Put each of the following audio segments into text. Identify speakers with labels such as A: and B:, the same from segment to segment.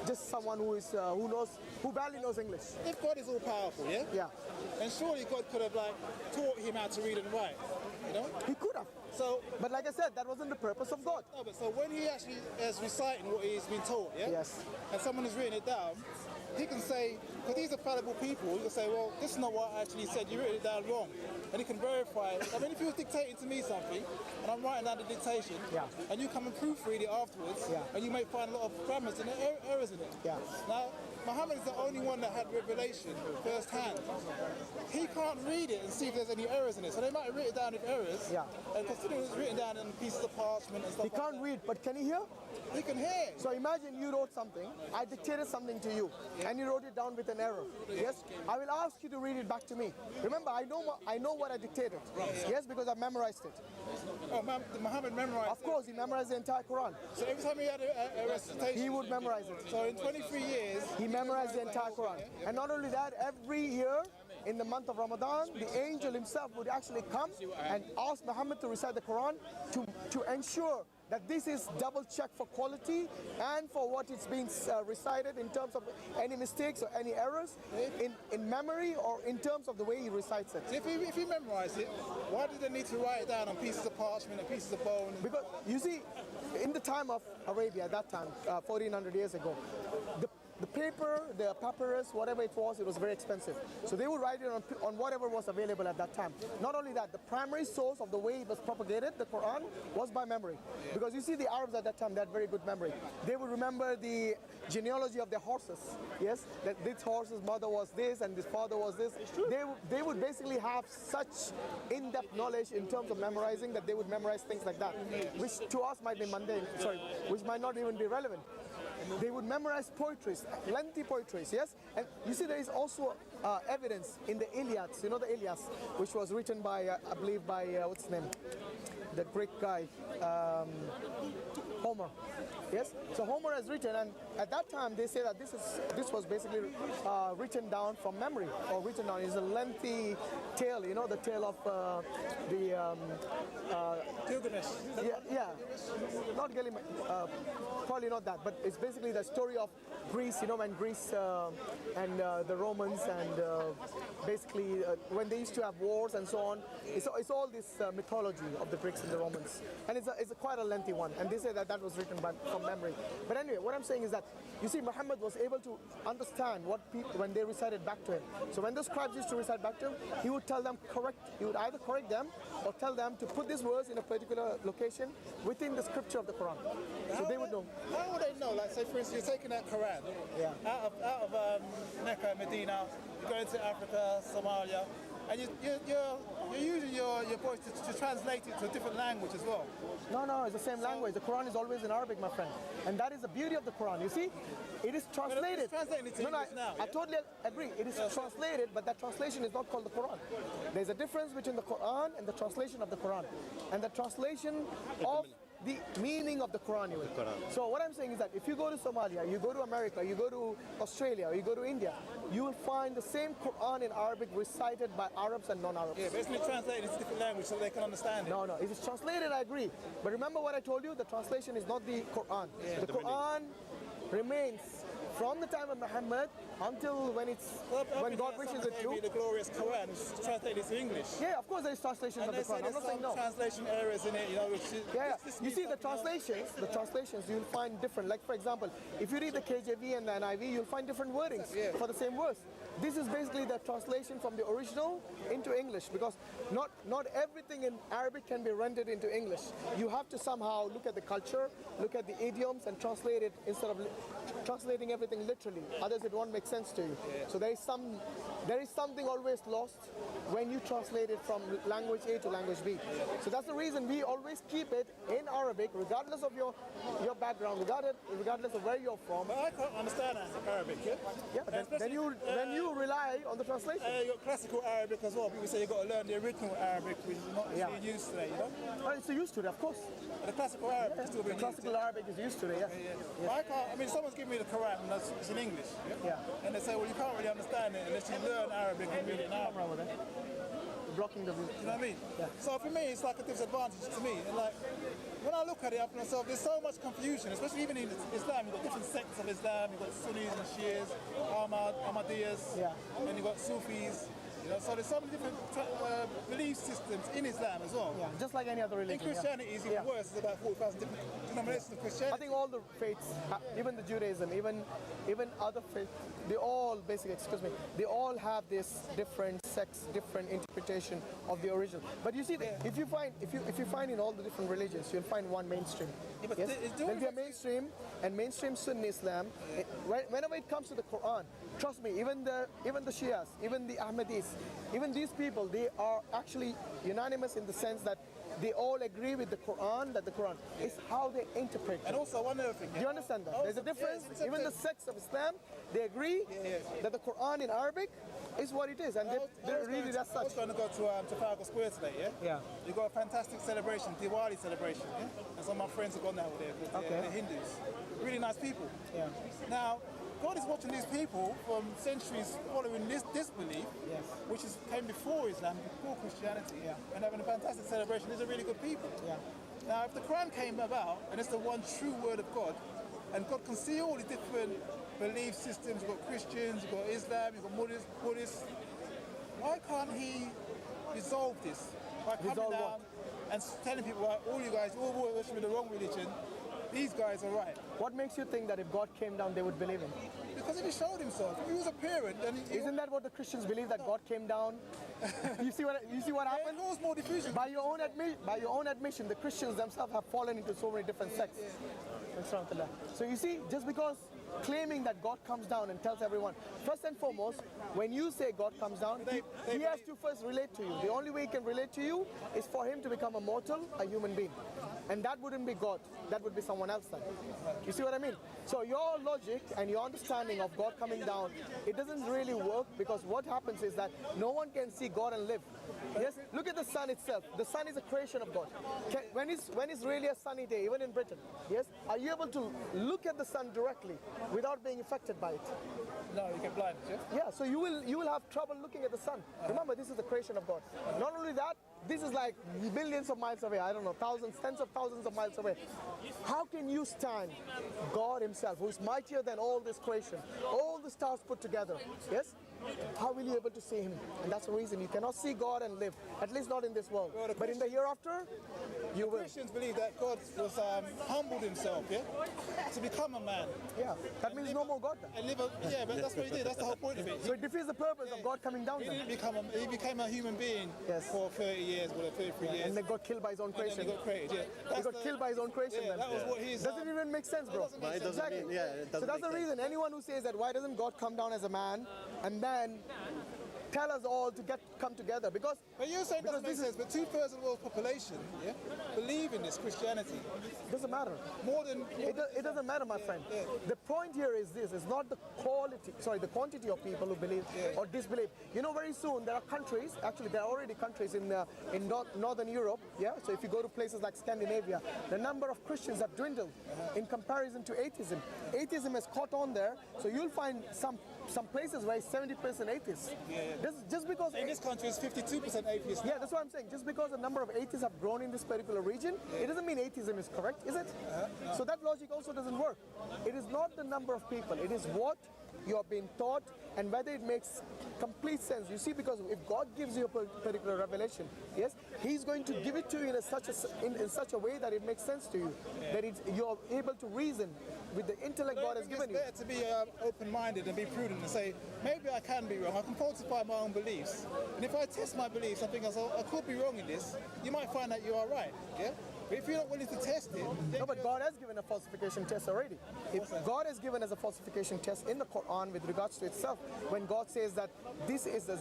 A: just someone who barely knows English.
B: If God is all powerful, yeah?
A: Yeah.
B: Then surely God could have like taught him how to read and write, you know?
A: He could have.
B: So,
A: but like I said, that wasn't the purpose of God.
B: No, but so when he actually is reciting what he's been taught, yeah?
A: Yes.
B: And someone has written it down, he can say, because these are fallible people, he can say, well, this is not what I actually said, you written it down wrong. And he can verify it. I mean, if you were dictating to me something, and I'm writing down the dictation, and you come and proofread it afterwards, and you may find a lot of grammars and errors in it.
A: Yeah.
B: Now, Muhammad is the only one that had revelation firsthand. He can't read it and see if there's any errors in it. So they might have written it down with errors.
A: Yeah.
B: And considering it's written down in pieces of parchment and stuff
A: He can't read, but can he hear?
B: He can hear.
A: So imagine you wrote something, I dictated something to you, and you wrote it down with an error. Yes? I will ask you to read it back to me. Remember, I know what I dictated. Yes, because I memorized it.
B: Oh, Muhammad memorized it?
A: Of course, he memorized the entire Quran.
B: So every time he had a recitation,
A: he would memorize it.
B: So in 23 years,
A: he memorized the entire Quran. And not only that, every year in the month of Ramadan, the angel himself would actually come and ask Muhammad to recite the Quran to ensure that this is double checked for quality and for what it's being recited in terms of any mistakes or any errors in memory or in terms of the way he recites it.
B: If he memorized it, why did they need to write it down on pieces of parchment and pieces of bone?
A: Because you see, in the time of Arabia, at that time, 1400 years ago, the paper, the papyrus, whatever it was very expensive. So they would write it on whatever was available at that time. Not only that, the primary source of the way it was propagated, the Quran, was by memory. Because you see the Arabs at that time, they had very good memory. They would remember the genealogy of their horses. Yes, that this horse's mother was this and this father was this. They would basically have such in-depth knowledge in terms of memorizing that they would memorize things like that, which to us might be mundane, which might not even be relevant. They would memorize poetries, lengthy poetries, yes? And you see there is also evidence in the Iliads, you know the Iliads, which was written by, I believe by, what's his name? The Greek guy, Homer. Yes, so Homer has written, and at that time they say that this was basically written down from memory, or written down. It's a lengthy tale, you know, the tale of
B: Gilgamesh.
A: Yeah, not Gilgamesh, probably not that, but it's basically the story of Greece, you know, when Greece and the Romans and basically when they used to have wars and so on. It's all this mythology of the Greeks and the Romans, and it's quite a lengthy one, and they say that was written from memory. But anyway, what I'm saying is that, you see, Muhammad was able to understand what people, when they recited back to him. So when those scribes used to recite back to him, he would tell them he would either correct them or tell them to put this verse in a particular location within the scripture of the Quran. So they would know.
B: How would they know? Like, say for instance, you're taking that Quran out of Mecca, Medina, you're going to Africa, Somalia, and you're using your voice to translate it to a different language as well.
A: No, it's the same language. The Quran is always in Arabic, my friend. And that is the beauty of the Quran. You see, it is translated.
B: It's translated into English now.
A: I totally agree. It is translated, but that translation is not called the Quran. There's a difference between the Quran and the translation of the Quran. And the translation of the meaning of the Quran. So what I'm saying is that if you go to Somalia, you go to America, you go to Australia, or you go to India, you will find the same Quran in Arabic recited by Arabs and non-Arabs.
B: Yeah, but it's been translated into different language so they can understand it.
A: No, it is translated, I agree. But remember what I told you, the translation is not the Quran.
B: Yeah,
A: the Quran remains from the time of Muhammad until when God wishes it to.
B: The glorious Quran is translated into English.
A: Yeah, of course there is translations of the Quran. I'm not saying no.
B: Translation errors in it, you know.
A: You see the translations you'll find different. Like for example, if you read the KJV and the NIV, you'll find different wordings for the same verse. This is basically the translation from the original into English, because not everything in Arabic can be rendered into English. You have to somehow look at the culture, look at the idioms, and translate it instead of translating everything literally. Otherwise it won't make sense to you. So there is something always lost when you translate it from language A to language B. So that's the reason we always keep it in Arabic, regardless of your background, regardless of where you're from.
B: But I can't understand Arabic,
A: then you rely on the translation.
B: You got classical Arabic as well. People say you've got to learn the original Arabic, which is not really used today, you know?
A: Well, it's used to it, of course.
B: But the classical Arabic is still being used.
A: The classical Arabic is used to it,
B: I mean, someone's giving me the Quran and it's in English. And they say, well, you can't really understand it unless you learn Arabic and read it now.
A: Bro, blocking the view.
B: You know what I mean?
A: Yeah.
B: So for me, it's like a disadvantage to me. And like, when I look at it, I think to myself, there's so much confusion, especially even in Islam. You've got different sects of Islam. You've got Sunnis and Shias, Ahmadiyas, and you've got Sufis. You know, so there's so many different belief systems in Islam as well.
A: Yeah, just like any other religion.
B: In Christianity, it's even worse. There's about 40,000 different denominations of Christianity.
A: I think all the faiths, even the Judaism, even other faiths, they all basically, they all have this different sects, different interpretation of the original. But you see, if you find in all the different religions, you'll find one mainstream.
B: Yeah, but
A: yes? There'll be a mainstream and mainstream Sunni Islam. Whenever it comes to the Quran, trust me, even the Shias, even the Ahmadis, even these people, they are actually unanimous in the sense that they all agree with the Quran, that the Quran is how they interpret it.
B: And also one other thing.
A: Do you understand that? There's a difference. Even the sects of Islam, they agree that the Quran in Arabic is what it is, and they really that's such.
B: I was going to go to Trafalgar Square today,
A: Yeah.
B: You got a fantastic celebration, Diwali celebration, and some of my friends have gone out there with the Hindus. Really nice people.
A: Yeah.
B: Now, God is watching these people from centuries following this belief, which came before Islam, before Christianity, and having a fantastic celebration. These are really good people.
A: Yeah.
B: Now, if the Quran came about, and it's the one true word of God, and God can see all the different belief systems, you've got Christians, you've got Islam, you've got Buddhists, why can't he resolve this? By coming down and telling people, like, all you guys, all worshiping the wrong religion, these guys are right.
A: What makes you think that if God came down, they would believe him?
B: Because if he showed himself, if he was a parent, then
A: isn't that what the Christians believe, that God came down? You see what happened?
B: It more diffusion.
A: By your own admission, the Christians themselves have fallen into so many different sects. So you see, just because claiming that God comes down and tells everyone, first and foremost, when you say God comes down, he has to first relate to you. The only way he can relate to you is for him to become a mortal, a human being. And that wouldn't be God, that would be someone else then. You see what I mean? So your logic and your understanding of God coming down, it doesn't really work, because what happens is that no one can see God and live. Yes, look at the sun itself. The sun is a creation of God. When it's really a sunny day, even in Britain, yes, are you able to look at the sun directly without being affected by it?
B: No, you get blind,
A: yeah, so you will have trouble looking at the sun. Remember, this is the creation of God. Not only that, this is like millions of miles away, I don't know, thousands, tens of thousands of miles away. How can you stand God himself, who is mightier than all this creation, all the stars put together, yes? How will you be able to see him? And that's the reason you cannot see God and live, at least not in this world.
B: Well,
A: but in the hereafter, you will.
B: Christians believe that God was humbled himself, to become a man.
A: Yeah, that means no more God then.
B: And live but that's what he did. That's the whole point of it.
A: So it defeats the purpose of God coming down.
B: He became a human being for 30 years, 33 years.
A: And they got killed by his own creation.
B: And then he got created,
A: He got killed by his own creation.
B: Yeah, that was what he's.
A: Doesn't even make sense, bro.
B: It doesn't
A: Exactly. So that's the reason. Anyone who says that, why doesn't God come down as a man and then tell us all to come together? Because
B: but you're saying doesn't make sense, but 2/3 of the world's population believe in this Christianity.
A: It doesn't matter. It doesn't matter, my friend. The point here is this: it's not the the quantity of people who believe or disbelieve. You know, very soon there are countries. Actually, there are already countries in Northern Europe. Yeah. So if you go to places like Scandinavia, the number of Christians have dwindled in comparison to atheism. Atheism has caught on there. So you'll find some places where it's 70% atheists. Just because
B: in this country it's 52% atheists.
A: Yeah, that's what I'm saying. Just because the number of atheists have grown in this particular region, it doesn't mean atheism is correct, is it?
B: No.
A: So that logic also doesn't work. It is not the number of people. It is what you are being taught and whether it makes complete sense. You see, because if God gives you a particular revelation, yes, he's going to give it to you in such a way that it makes sense to you, that you're able to reason with the intellect God has given you.
B: It's better to be open-minded and be prudent and say, maybe I can be wrong. I can falsify my own beliefs. And if I test my beliefs, I think I could be wrong in this. You might find that you are right. Yeah. But if you're not willing to test it...
A: No, but God has given a falsification test already. God has given us a falsification test in the Quran with regards to itself. When God says that this is the...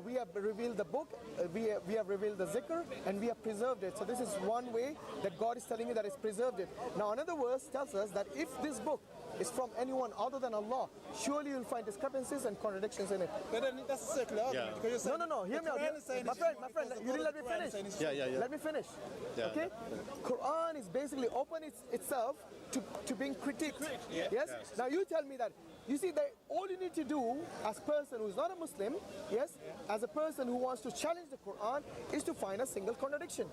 A: we have revealed the book, we have revealed the zikr, and we have preserved it. So this is one way that God is telling you that it's preserved it. Now another verse tells us that if this book is from anyone other than Allah, surely you'll find discrepancies and contradictions in it.
B: But then that's a circular argument. Because you're saying,
A: no, hear me out. My friend, you didn't let me finish.
C: Yeah.
A: Let me finish. Okay? Quran is basically open itself to being critiqued. Yes? Now you tell me that. You see, that all you need to do as a person who's not a Muslim, yes, as a person who wants to challenge the Quran is to find a single contradiction.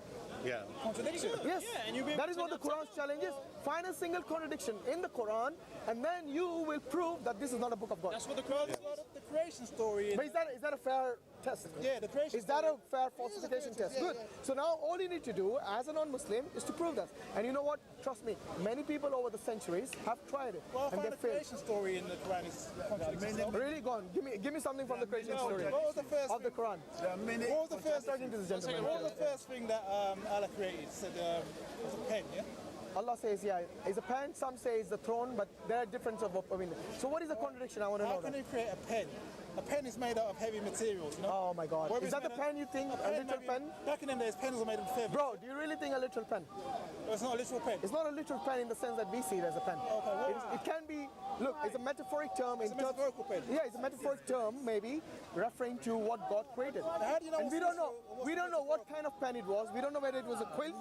C: Yeah.
B: Contradiction.
A: Yes,
D: Yeah, and you'll be
A: that
D: able
A: is
D: to
A: what the
D: tell
A: Quran's challenge is. Find a single contradiction in the Quran, and then you will prove that this is not a book of God.
D: That's what the
B: Well,
D: Quran
B: the creation story.
A: But is that a fair test?
B: Yeah, the creation.
A: Is that a
B: story.
A: fair falsification test?
B: Yeah,
A: Good.
B: yeah.
A: So now all you need to do as a non-Muslim is to prove that. And you know what? Trust me, many people over the centuries have tried it
B: Well, I
A: and
B: find
A: they
B: the
A: failed.
B: creation story in the Quran is contradicting.
A: Really gone. Give me something from the creation story
B: What was the first?
A: of the Quran.
B: What was the first?
A: Talking to this gentleman.
B: What was the first thing that Allah created? Said was a pen, yeah.
A: Allah says, yeah, it's a pen. Some say it's the throne, but there are differences of opinion. So what is the contradiction? I want to
B: How
A: know
B: can
A: that.
B: you create a pen? A pen is made out of heavy materials, you know?
A: Oh my God.
B: What
A: Is
B: is
A: that the
B: made
A: pen you think? A literal
B: maybe-
A: pen?
B: Back in them days, pens were made of feathers.
A: Bro, do you really think a literal pen?
B: It's not a literal pen.
A: It's not a literal pen in the sense that we see it as a pen. It can be, look, it's a metaphoric term.
B: It's a metaphorical pen.
A: Yeah, it's a metaphoric term, maybe, referring to what God created.
B: How do you know
A: And we
B: what's
A: don't know.
B: literal or what's
A: We don't know what kind of pen it was. We don't know whether it was a quill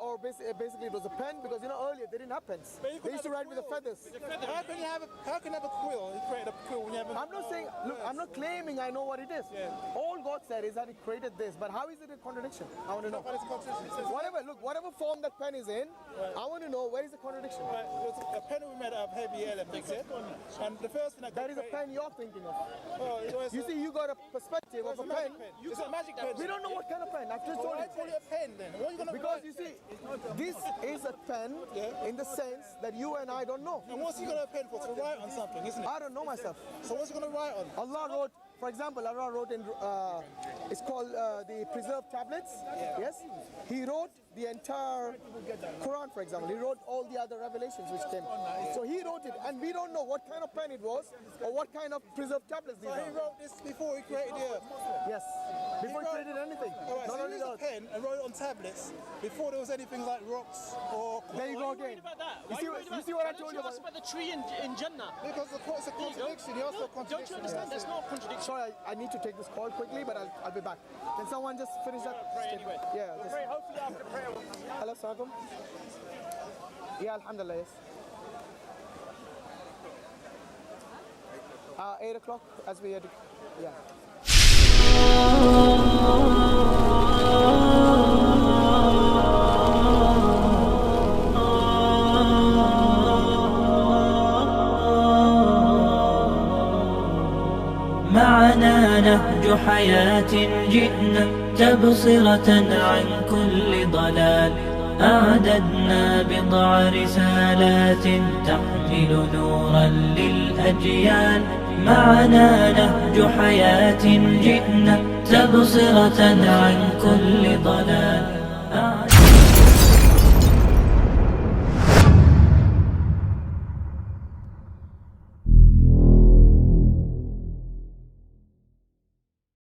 A: or basically it was a pen, because earlier they didn't have pens.
B: But you
A: They
B: could
A: used to
B: have a
A: write with the
B: quill.
A: feathers.
B: How can you have a quill? You create a quill when you have a...
A: I'm not saying, look, I'm not claiming I know what it is.
B: Yeah.
A: All God said is that He created this, but how is it a contradiction? I want to know.
B: But it's a contradiction. It says,
A: Whatever form that pen is in, I want to know where is the contradiction.
B: right, a pen was made out of heavy elements, yeah? And the first thing that
A: That is a pen you're thinking of. You see, you got a perspective of
B: It's
A: a
B: a
A: pen.
B: magic pen. It's a magic pen.
A: We don't know what kind of pen. I've just told
B: Why
A: you.
B: call it a pen then? What are you going to
A: Because you see, this is a pen in the sense that you and I don't know.
B: And what's he going to pen for? To write on something, isn't it?
A: I don't know myself.
B: So what's he going to write on?
A: Allah wrote, for example, Allah wrote in, it's called the preserved tablets. Yes? He wrote the entire Quran, for example. He wrote all the other revelations which came. So he wrote it, and we don't know what kind of pen it was or what kind of preserved tablets these
B: So he
A: are.
B: wrote this before he created the earth.
A: Yes. Before he created anything.
B: All right,
A: Not
B: so
A: only
B: he used a
A: that.
B: pen and wrote it on tablets before there was anything like rocks or...
A: There you go
D: Why are you
A: again.
D: worried about that?
A: You
D: Why
A: see,
D: are worried
A: you
D: about
A: see what I
D: that?
A: told
D: Don't
A: you
D: you ask
A: about?
D: about the tree in Jannah?
B: Because it's a contradiction. He also
D: Don't you
B: contradiction.
D: understand? There's no contradiction.
A: Sorry, I need to take this call quickly, but I'll be back. Can someone just finish that?
D: Pray anyway.
A: Yeah. Just,
D: Pray, hopefully after prayer we'll come.
A: hello, Assalamualaikum. Yeah, Alhamdulillah, yes. 8 o'clock as we had, yeah.
E: معنا نهج حياة جئنا تبصرة عن كل ضلال أعددنا بضع رسالات تحمل نورا للأجيال معنا نهج حياة جئنا تبصرة عن كل ضلال